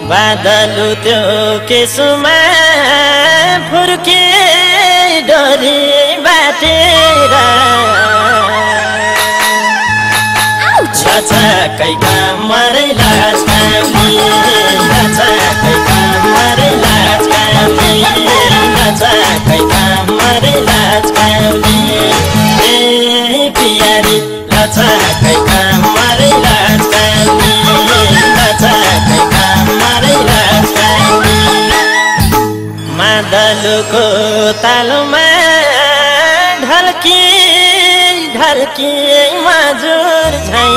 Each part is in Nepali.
बादलु त्यो केसुमा फुर्के डोरी बाटेर लचकै कामरै लाजकामी लचकै कामरै लाजकामी लचकै कामरै लाजकामी ए पियारी लचकै कामरै लाजकामी लचकै कामरै लाजकामी मादलुको तालुमा ढल्की ढल्की मजुर झैं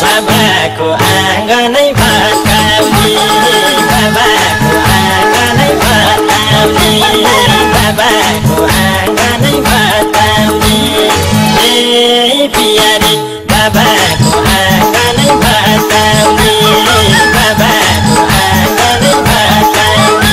बाबाको आँगनै भत्काउने बाबाको आँगनै भत्काउने बाबाको आँगनै भत्काउने ए पियारी बाबाको आँगनै भत्काउने बाबाको आँगनै भत्काउने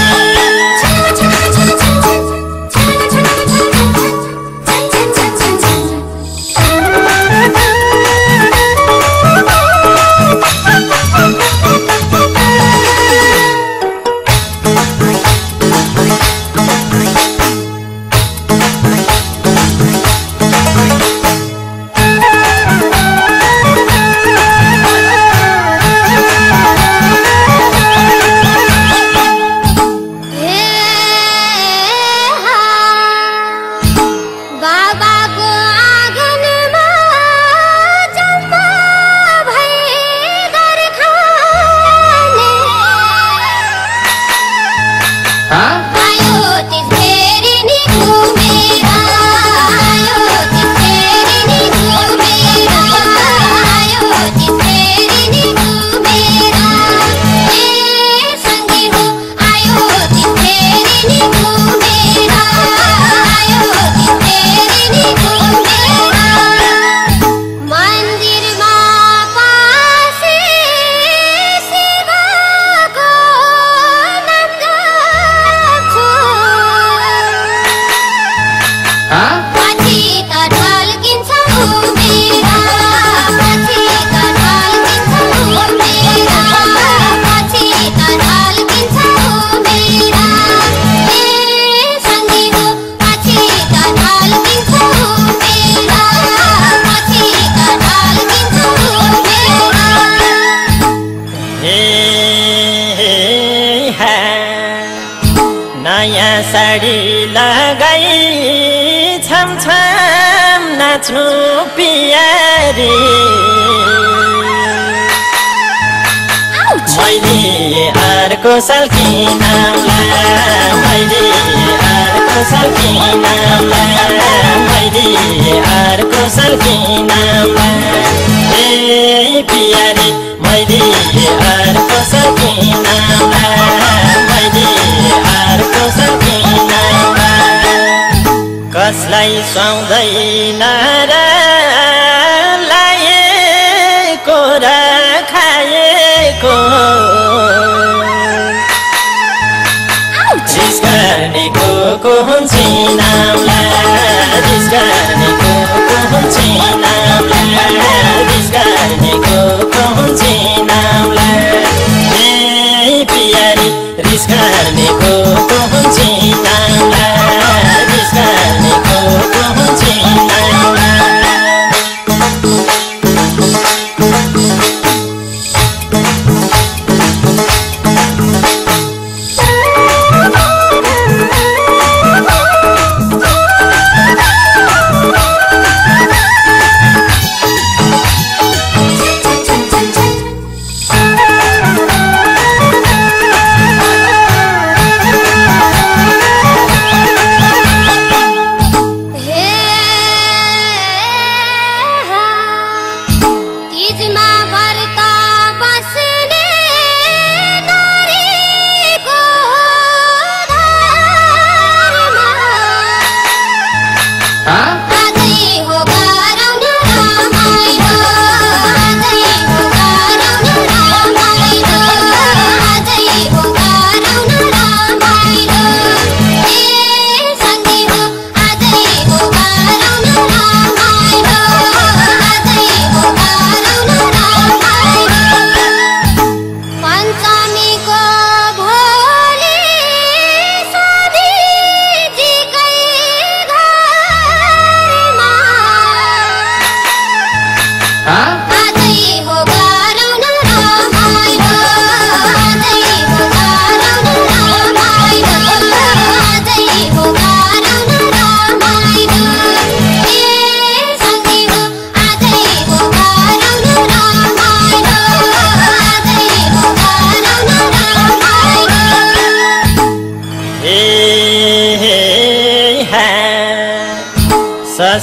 नयाँ साडी लगाई छम छम नाच्नु पियारी मैले अर्को साल किनाउला मैले अर्को साल किनाउला मैले अर्को साल किनाउला ए पियारी मैले अर्को साल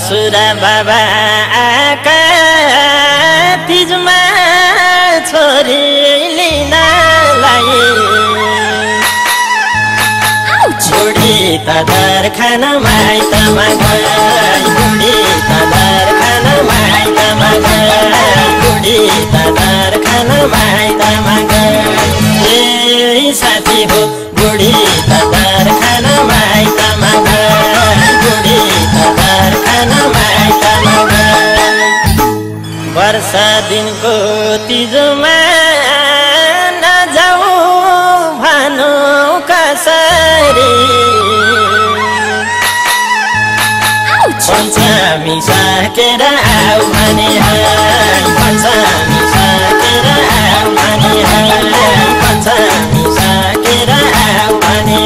ससुरा बाबा आका तिजमा छोरी लिनलाई बुढी त दर खान माइतमा गई बुढी त दर खान माइतमा गई बुढी त दर खान माइतमा गई ए साथी हो बुढी त दर खान माइतमा गई बुढी त दर खान माइतमा गई वर्षा दिनको तिजोमा नजाऊ भनो कसरी पञ्चमी सकेर आऊ भने पञ्चमी सकेर आऊ भने पञ्चमी सकेर आऊ भने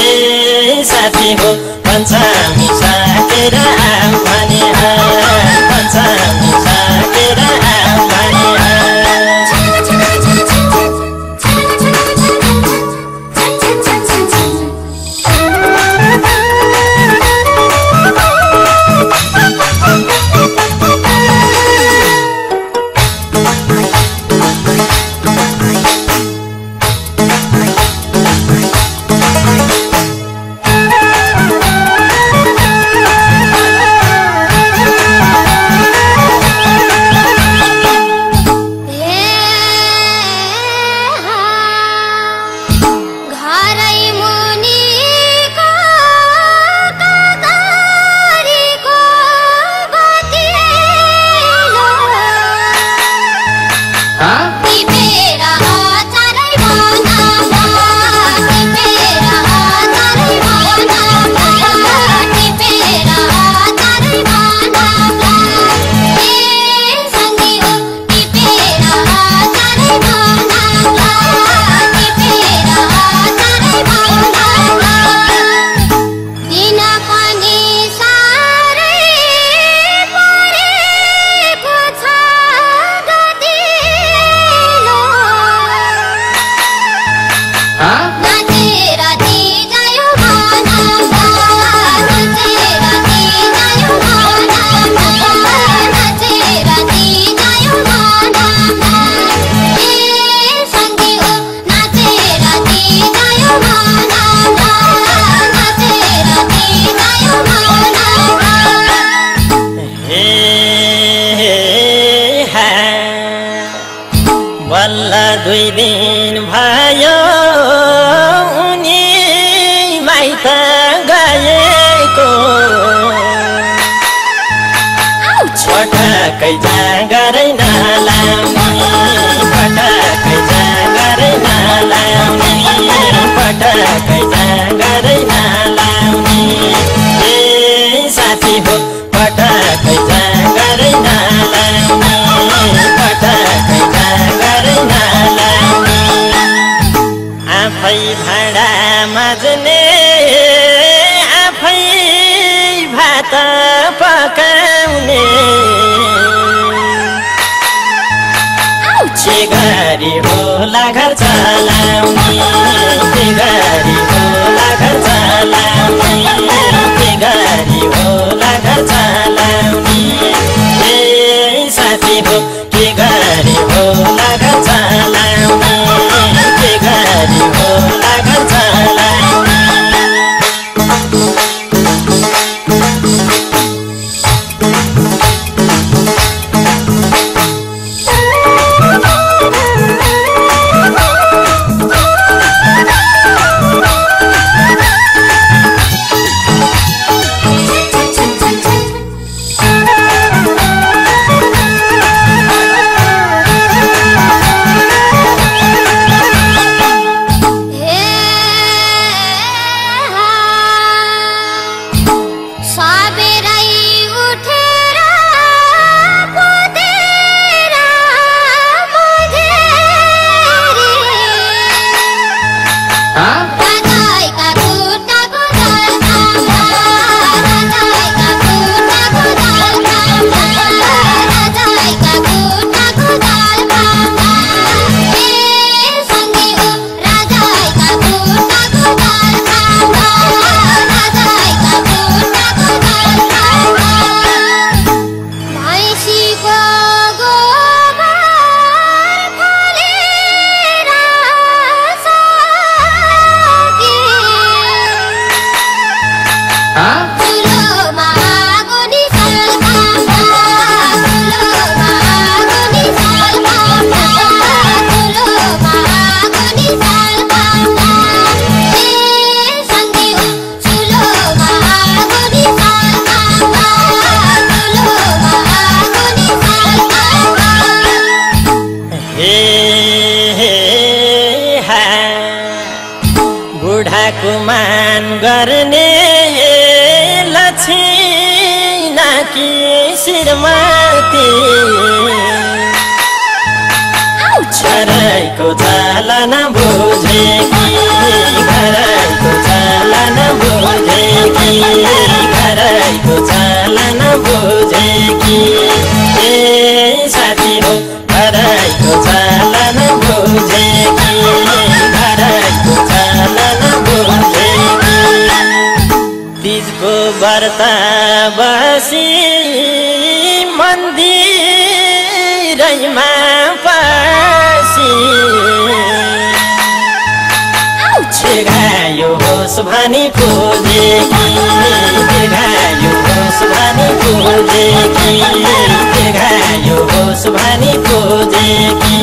ए साथी हो पञ्चमी सकेर आऊ भने पञ्चमी सकेर आऊ भने बल्ल 2 दिन भयो उनी माइत गएको पटकै जाँगरै नलाउने पटकै जाँगरै नलाउने पटकै जाँगरै नलाउने ए साथी हो पटकै जाँगरै नलाउने पटकै जाँगरै नलाउने आफै भाँडा माझ्ने आफै भात पकाउने के गरी होला घर चलाउने के गरी होला घर चलाउने के गरी होला घर चलाउने ए साथी हो के गरी होला घर चलाउने के गरी होला घर चलाउने अपमान गर्ने लक्षिणा कि श्रीमती घरैको चालन बुझेकी घरैको चालन बुझेकी घरैको चालन बुझेकी ए साथी हो घरैको चालन बुझेकी घरैको चालन बुझेकी तीजको व्रत बसी मन्दिरैमा दीर्घायु होस् भनी पूजेकी दीर्घायु होस् भनी पूजेकी दीर्घायु होस् भनी पूजेकी